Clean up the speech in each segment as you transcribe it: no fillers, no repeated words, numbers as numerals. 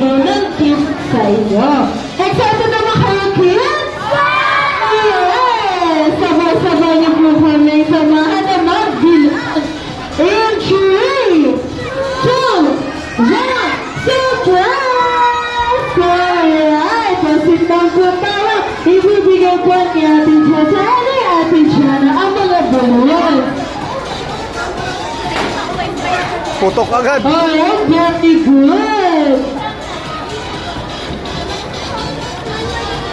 magbibigay ng gift sa inyo. Excited naman kayo, kids? Yes! Sabay-sabay niyo po kami samahan na magbilang. In 3, 2, 1, surprise! Alright, pasitang po tayo. Ibibigay po ni Ate Jessa ni Ate Jana ang mga balon. Putok agad. Alright, very good.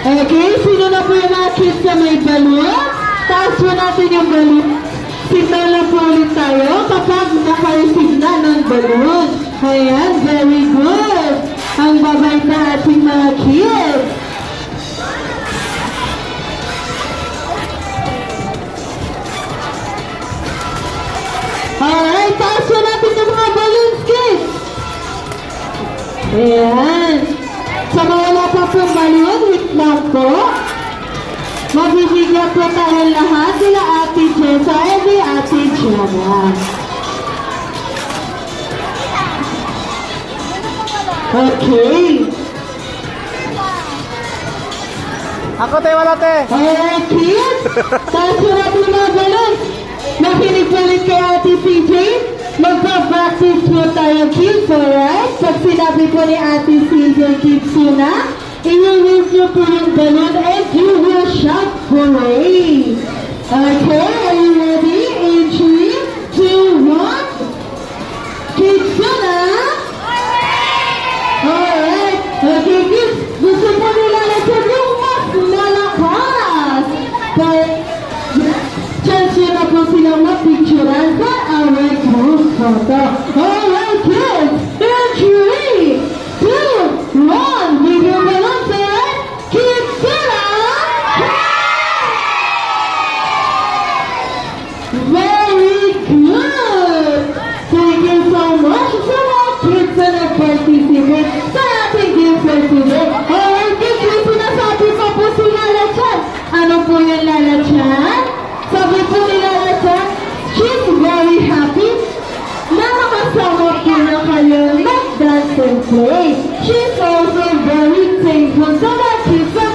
Okay, sino na po yung mga kids na may balon? Taas po natin yung balon. Signal na po ulit tayo kapag naka-receive na ng balon. Ayan, very good. Ang babay na ating mga kids. Alright, taas po natin yung mga balloons, kids. Ayan. Sa mga wala pa pong balloon, wait lang po. Mabibigyan po tayo lahat sila Ate Jessa and Ate Jana. Okay. Ako te, wala te. Alright, kids. Taas po natin yung mga balloons. Nakinig po ulit kay Ate CJ. Magpa-practice po tayo, kids, alright? Pag sinabi po ni Ate CJ, kids na, i-release nyo po yung balloon and you will shout hooray! Okay, are you ready? In 3, 2, 1. Kids na? Alright, okay, kids. Gusto po nila natin yung mas malakas. But, chance yun na po silang mapicturean sa our group photo. Alright, kids! In 3, 2, 1, big your balloons, alright? Kids, sila! Very good! Thank you so much sa mga kids na nag-participate sa ating gift for today. Alright, kids, may sinasabi pa po si Lala Chan. Ano po yung Lala Chan? Sabi po ni Lala Chan, she's very happy na makasama po na kayo mag-dance and play. She's also very thankful sa mga kids na